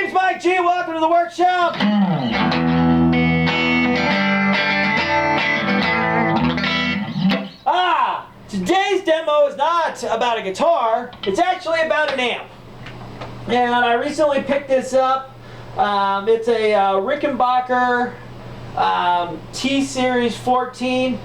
name's Mike G. Welcome to the workshop. Today's demo is not about a guitar. It's actually about an amp. And I recently picked this up. It's a Rickenbacker TR14.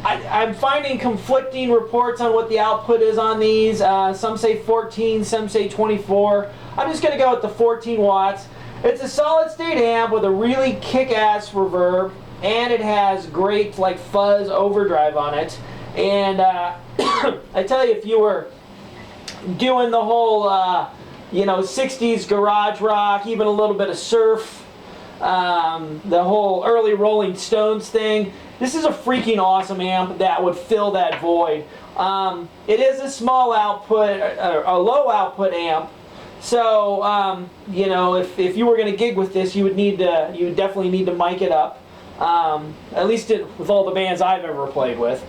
I'm finding conflicting reports on what the output is on these. Some say 14, some say 24. I'm just going to go with the 14 watts. It's a solid state amp with a really kick-ass reverb, and it has great like fuzz overdrive on it. And I tell you, if you were doing the whole 60s garage rock, even a little bit of surf, the whole early Rolling Stones thing, this is a freaking awesome amp that would fill that void. It is a small output, a low output amp. So if you were going to gig with this, you would definitely need to mic it up. At least with all the bands I've ever played with.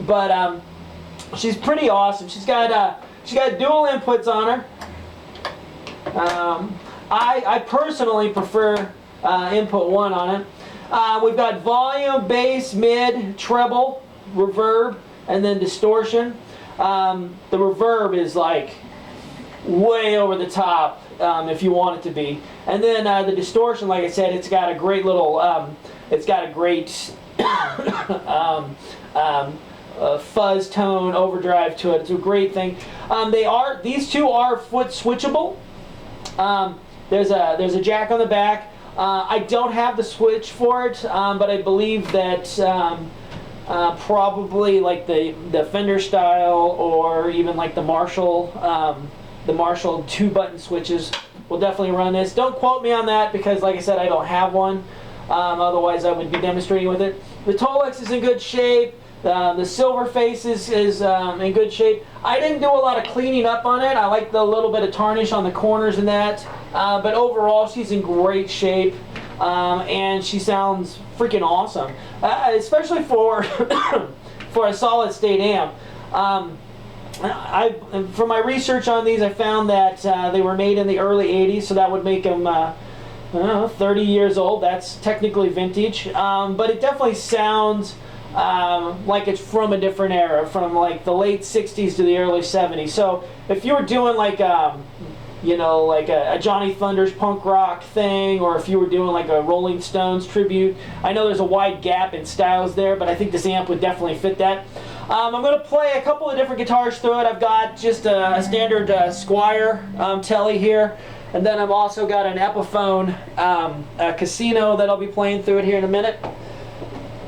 But she's pretty awesome. She's got dual inputs on her. I personally prefer input 1 on it. We've got volume, bass, mid, treble, reverb, and then distortion. The reverb is like way over the top if you want it to be. And then the distortion, like I said, it's got a great little, fuzz tone overdrive to it. It's a great thing. These two are foot switchable. There's a jack on the back. I don't have the switch for it, but I believe that probably like the Fender style or even like the Marshall 2-button switches will definitely run this. Don't quote me on that because, like I said, I don't have one. Otherwise, I would be demonstrating with it. The Tolex is in good shape. The silver face is in good shape. I didn't do a lot of cleaning up on it. I like the little bit of tarnish on the corners and that. But overall, she's in great shape. And she sounds freaking awesome. Especially for for a solid state amp. From my research on these, I found that they were made in the early 80s, so that would make them 30 years old. That's technically vintage. But it definitely sounds like it's from a different era, from like the late 60s to the early 70s. So if you were doing like a Johnny Thunders punk rock thing, or if you were doing like a Rolling Stones tribute, I know there's a wide gap in styles there, but I think this amp would definitely fit that. I'm going to play a couple of different guitars through it. I've got just a standard Squire Telly here, and then I've also got an Epiphone Casino that I'll be playing through it here in a minute.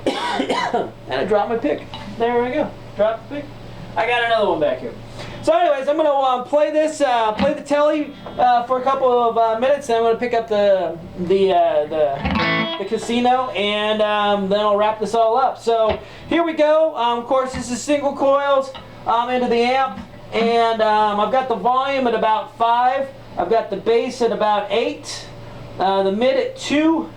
And I dropped my pick. There we go. Dropped the pick. I got another one back here. So anyways, I'm going to play the Telly for a couple of minutes, and I'm going to pick up the Casino, and then I'll wrap this all up. So here we go. Of course, this is single coils into the amp, and I've got the volume at about 5. I've got the bass at about 8, the mid at 2,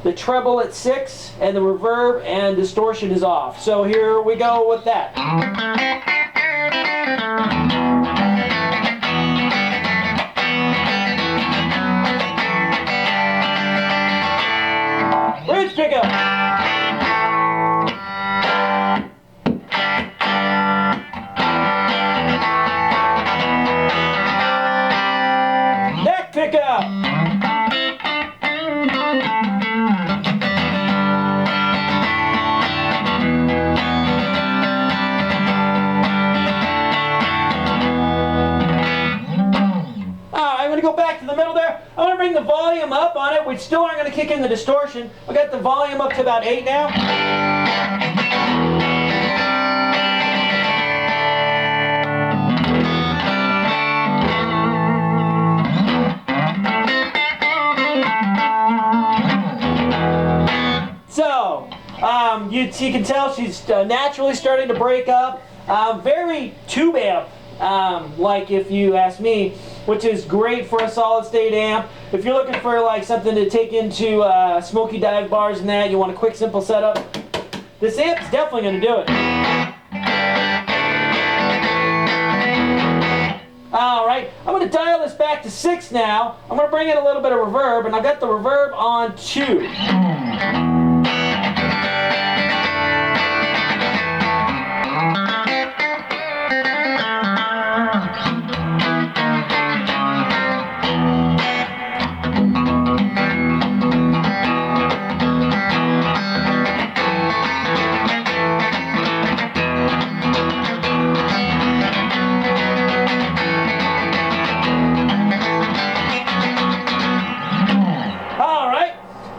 the treble at 6, and the reverb and distortion is off. So here we go with that. Bridge pickup. Neck pickup. Go back to the middle there. I'm going to bring the volume up on it. We still aren't going to kick in the distortion. I got the volume up to about 8 now. So, you can tell she's naturally starting to break up. Very tube amp, like if you ask me, which is great for a solid state amp. If you're looking for like something to take into smoky dive bars and that, you want a quick, simple setup, this amp's definitely going to do it. All right, I'm going to dial this back to 6 now. I'm going to bring in a little bit of reverb, and I've got the reverb on 2.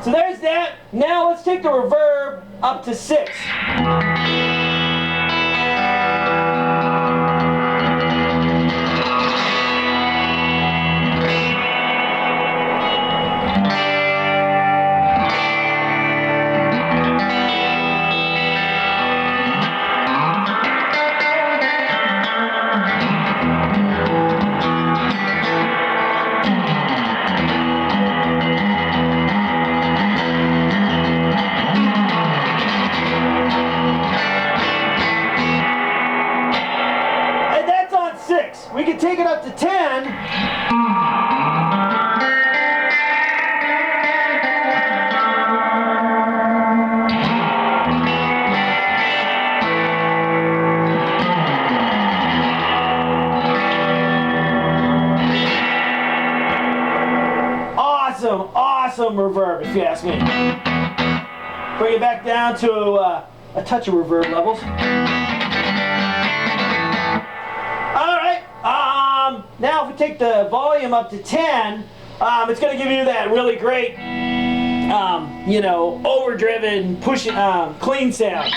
So there's that. Now let's take the reverb up to 6. We can take it up to 10. Awesome reverb, if you ask me. Bring it back down to a touch of reverb levels. Now if we take the volume up to 10, it's going to give you that really great, overdriven, clean sound.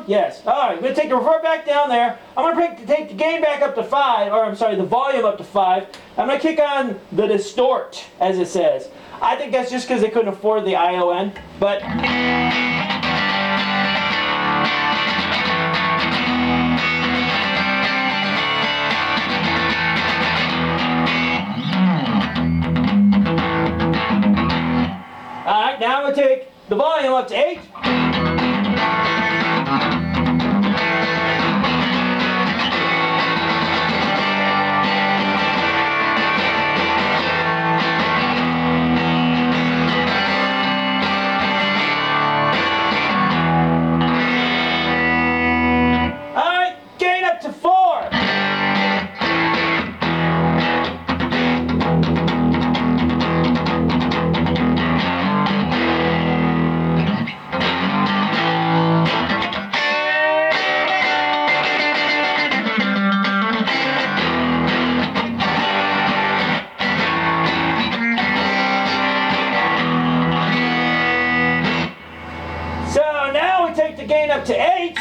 Yes. All right, I'm going to take the reverb back down there. I'm going to take the gain back up to 5, or I'm sorry, the volume up to 5. I'm going to kick on the distort, as it says. I think that's just because they couldn't afford the ION, but... All right, now I'm going to take the volume up to 8. Gain up to 8.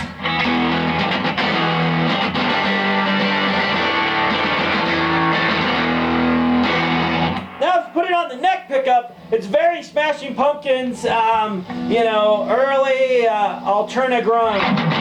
Now if you put it on the neck pickup, it's very Smashing Pumpkins, early Alterna grunge.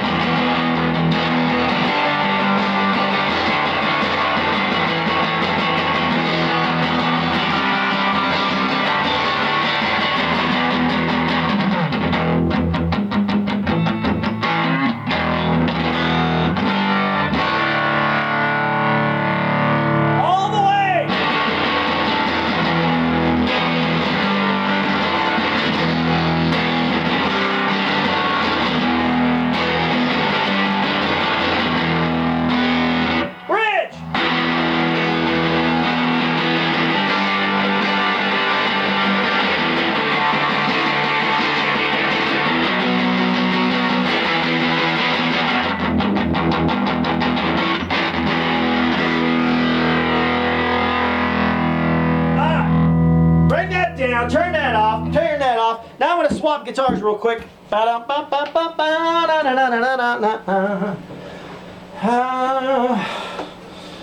swap guitars real quick.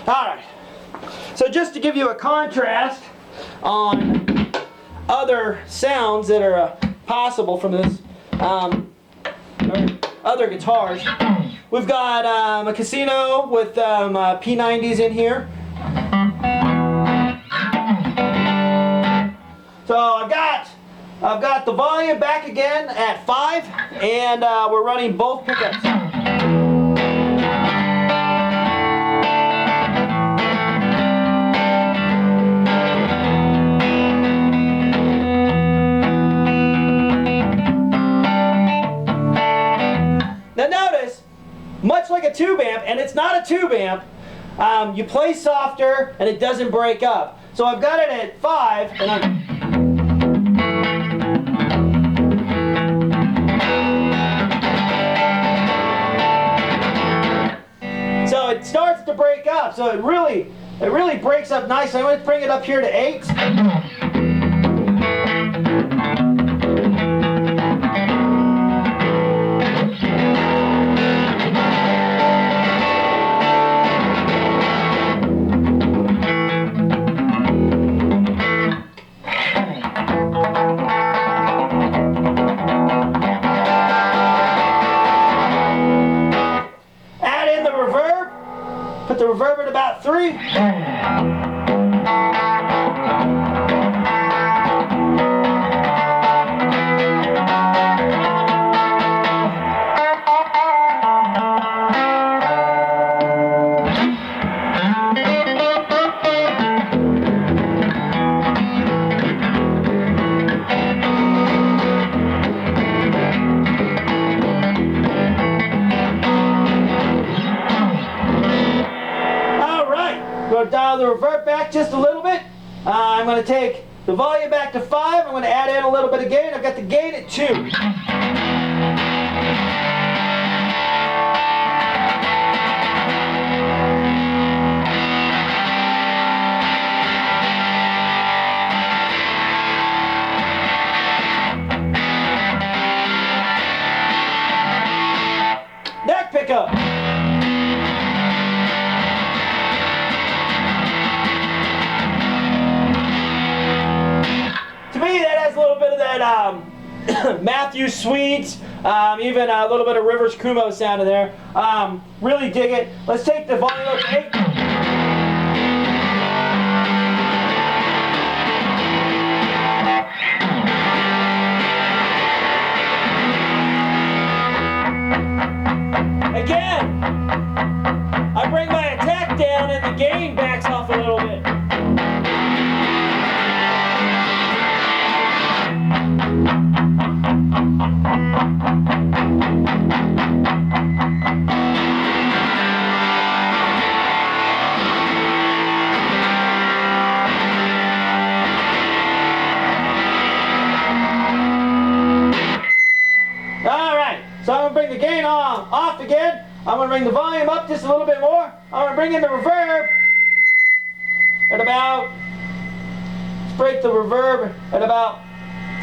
Alright, so just to give you a contrast on other sounds that are possible from this, other guitars, we've got a Casino with P90s in here. So I've got the volume back again at 5, and we're running both pickups. Now notice, much like a tube amp, and it's not a tube amp, you play softer and it doesn't break up. So I've got it at 5, and so it starts to break up. So it really breaks up nicely. I'm going to bring it up here to 8. Put the reverb at about 3. Going to dial the reverb back just a little bit. I'm going to take the volume back to 5. I'm going to add in a little bit of gain. I've got the gain at 2. Neck pickup. To me, that has a little bit of that Matthew Sweet, even a little bit of Rivers Kumo sound in there. Really dig it. Let's take the volume up to 8. Again, I bring my attack down and the gain backs off a little bit. Alright, so I'm going to bring the gain off again. I'm going to bring the volume up just a little bit more. I'm going to bring in the reverb at about, let's break the reverb at about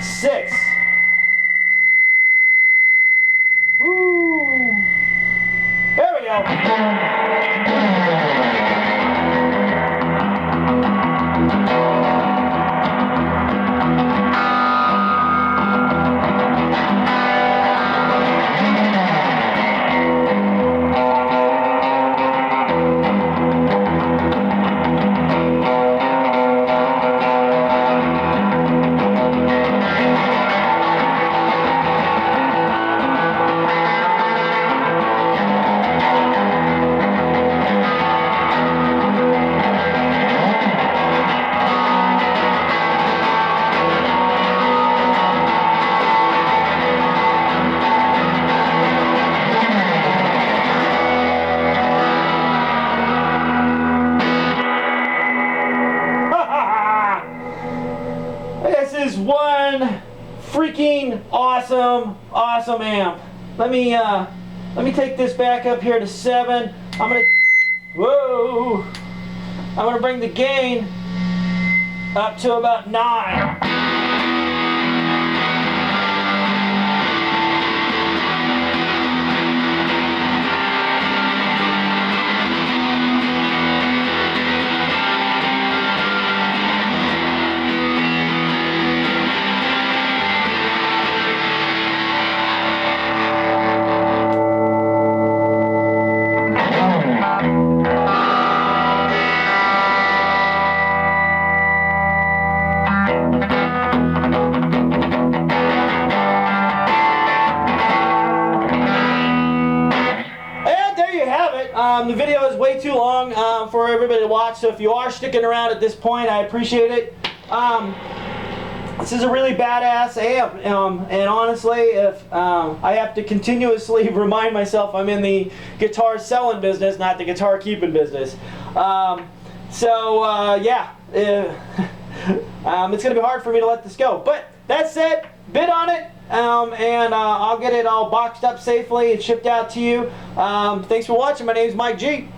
6. Woo. There we go. This is one freaking awesome amp. Let me take this back up here to 7. I'm gonna bring the gain up to about 9. the video is way too long for everybody to watch, so if you are sticking around at this point, I appreciate it. This is a really badass amp, and honestly, if I have to continuously remind myself I'm in the guitar selling business, not the guitar keeping business. Yeah, it's going to be hard for me to let this go. But that said, bid on it, and I'll get it all boxed up safely and shipped out to you. Thanks for watching. My name is Mike G.